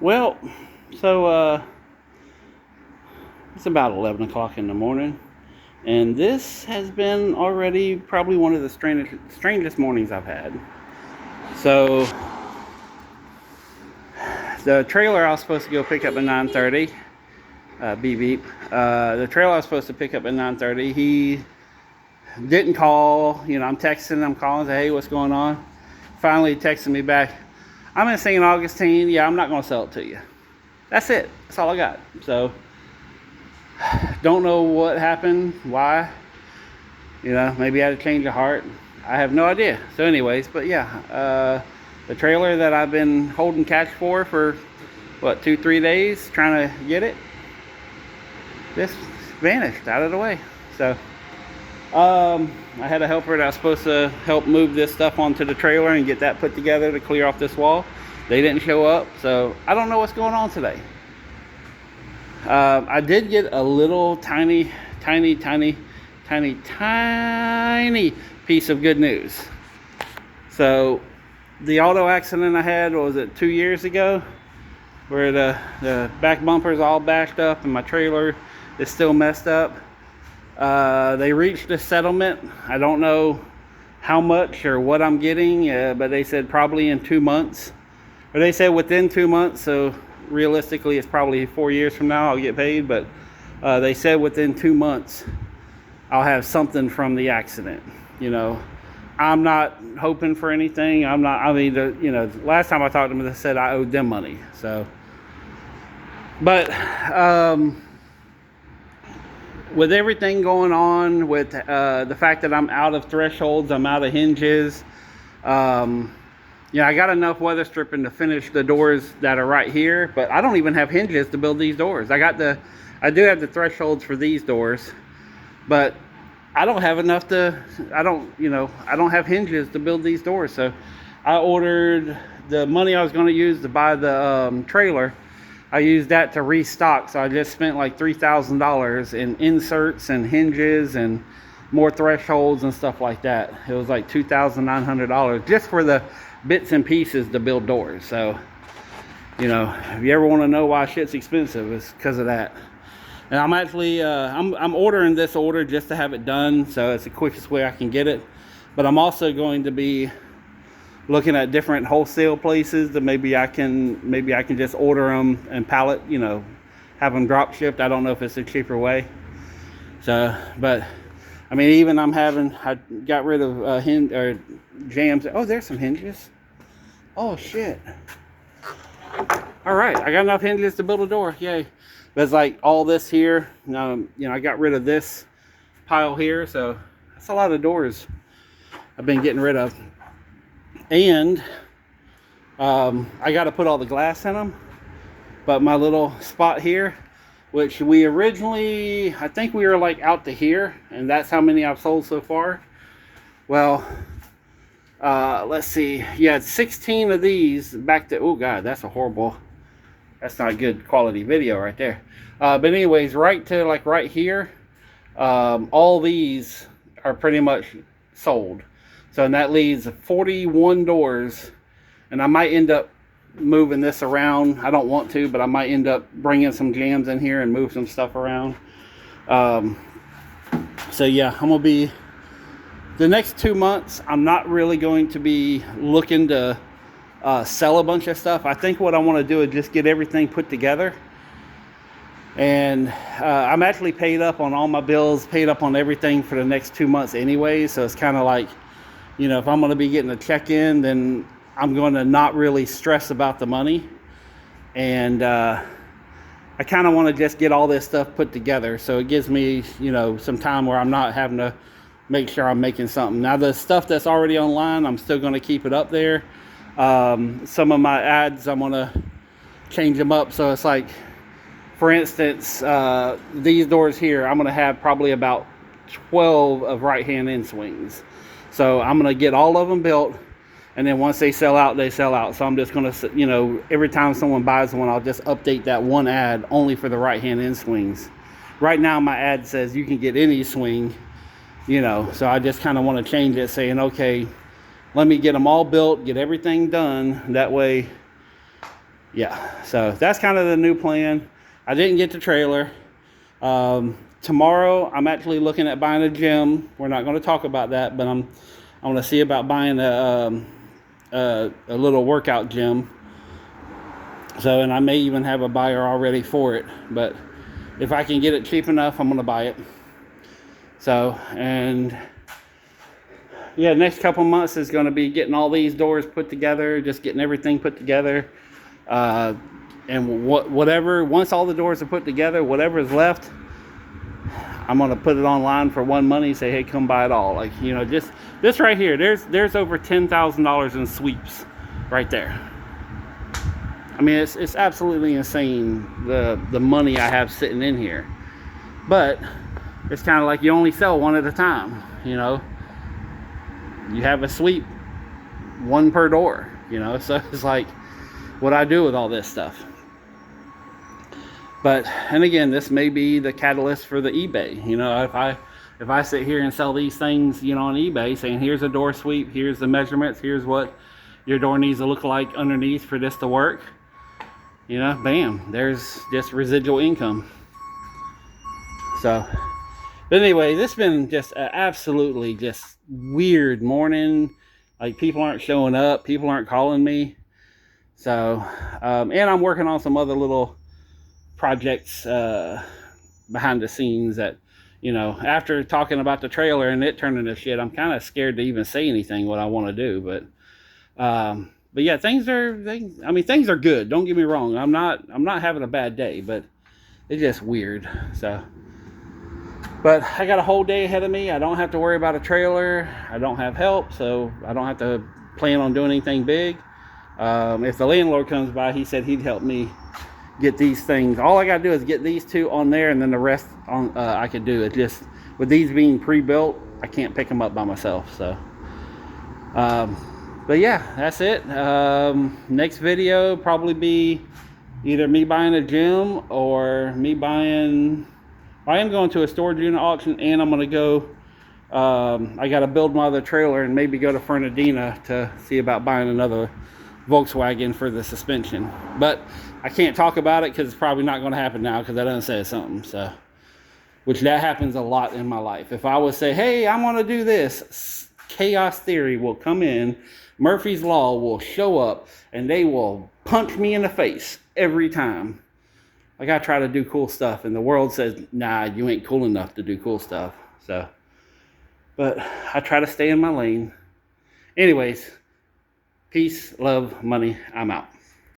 Well, so it's about 11 o'clock in the morning, and this has been already probably one of the strangest mornings I've had. So, the trailer I was supposed to go pick up at 9:30, beep beep. The trailer I was supposed to pick up at 9:30, he didn't call. I'm texting him, calling, say, hey, what's going on? Finally, texting me back, I'm in St. Augustine. Yeah, I'm not going to sell it to you. That's it. That's all I got. So, don't know what happened, why. Maybe I had a change of heart. I have no idea. So, anyways, but yeah, the trailer that I've been holding cash for what, 2-3 days, trying to get it, just vanished out of the way. So, I had a helper that was supposed to help move this stuff onto the trailer and get that put together to clear off this wall. They didn't show up, so I don't know what's going on today. I did get a little tiny piece of good news. So the auto accident I had, what was it, 2 years ago, where the back bumper's all bashed up and my trailer is still messed up. They reached a settlement. I don't know how much or what I'm getting, but they said probably in 2 months, or they said within 2 months. So realistically, it's probably 4 years from now I'll get paid, but they said within 2 months I'll have something from the accident. I'm not hoping for anything. Last time I talked to them, they said I owed them money. So, but with everything going on, with the fact that I'm out of thresholds, I'm out of hinges, I got enough weather stripping to finish the doors that are right here, but I don't even have hinges to build these doors. I do have the thresholds for these doors, but I don't have enough I don't have hinges to build these doors. So I ordered the money I was going to use to buy the trailer. I used that to restock. So I just spent like $3,000 in inserts and hinges and more thresholds and stuff like that. It was like $2,900 just for the bits and pieces to build doors. So, if you ever want to know why shit's expensive, it's because of that. And I'm actually I'm ordering this order just to have it done, so it's the quickest way I can get it. But I'm also going to be looking at different wholesale places that maybe I can just order them and pallet, have them drop shipped. I don't know if it's a cheaper way. So, but I mean, even I got rid of hinge or jams. Oh, there's some hinges. Oh shit. All right, I got enough hinges to build a door. Yay. But it's like all this here. I got rid of this pile here, so that's a lot of doors I've been getting rid of. And I got to put all the glass in them. But my little spot here, which we originally, I think we were like out to here, and that's how many I've sold so far. Well, let's see. Yeah, 16 of these back to, oh God, that's not good quality video right there. But anyways, right to like right here, all these are pretty much sold. So, and that leaves 41 doors, and I might end up moving this around. I don't want to, but I might end up bringing some jams in here and move some stuff around. So yeah, I'm gonna be, the next 2 months, I'm not really going to be looking to sell a bunch of stuff. I think what I want to do is just get everything put together. And I'm actually paid up on all my bills, paid up on everything for the next 2 months anyway. So it's kind of like, if I'm going to be getting a check in, then I'm going to not really stress about the money. And I kind of want to just get all this stuff put together. So it gives me, some time where I'm not having to make sure I'm making something. Now, the stuff that's already online, I'm still going to keep it up there. Some of my ads, I'm going to change them up. So it's like, for instance, these doors here, I'm going to have probably about 12 of right-hand end swings. So I'm going to get all of them built, and then once they sell out, they sell out. So I'm just going to, every time someone buys one, I'll just update that one ad only for the right-hand end swings. Right now, my ad says you can get any swing, so I just kind of want to change it, saying, okay, let me get them all built, get everything done. That way, yeah, so that's kind of the new plan. I didn't get the trailer. Tomorrow I'm actually looking at buying a gym. We're not going to talk about that, but I'm going to see about buying a little workout gym. So, and I may even have a buyer already for it, but if I can get it cheap enough, I'm going to buy it. So, and yeah, next couple months is going to be getting all these doors put together, just getting everything put together. And whatever, once all the doors are put together, whatever is left, I'm going to put it online for one money, say, hey, come buy it all. Like, you know, just this right here, there's over $10,000 in sweeps right there. I mean, it's absolutely insane, the money I have sitting in here. But it's kind of like you only sell one at a time, you know. You have a sweep, one per door, you know. So it's like what I do with all this stuff. But, and again, this may be the catalyst for the eBay. You know, if I sit here and sell these things, you know, on eBay, saying here's a door sweep, here's the measurements, here's what your door needs to look like underneath for this to work, you know, bam, there's just residual income. So, but anyway, this has been just an absolutely just weird morning. Like, people aren't showing up, people aren't calling me. So, and I'm working on some other little projects behind the scenes that, you know, after talking about the trailer and it turning to shit, I'm kind of scared to even say anything what I want to do. But yeah, things are good. Don't get me wrong. I'm not having a bad day, but it's just weird. So, but I got a whole day ahead of me. I don't have to worry about a trailer. I don't have help, so I don't have to plan on doing anything big. If the landlord comes by, he said he'd help me get these things. All I gotta do is get these two on there, and then the rest on I could do it. Just with these being pre-built, I can't pick them up by myself. So but yeah, that's it. Next video probably be either me buying a gym or me buying, I am going to a storage unit auction, and I'm going to go, I got to build my other trailer and maybe go to Fernandina to see about buying another Volkswagen for the suspension. But I can't talk about it because it's probably not going to happen now because I done said something. So, which that happens a lot in my life. If I would say, hey, I'm going to do this, chaos theory will come in, Murphy's Law will show up, and they will punch me in the face every time. Like, I try to do cool stuff, and the world says, nah, you ain't cool enough to do cool stuff. So, but I try to stay in my lane. Anyways, peace, love, money, I'm out.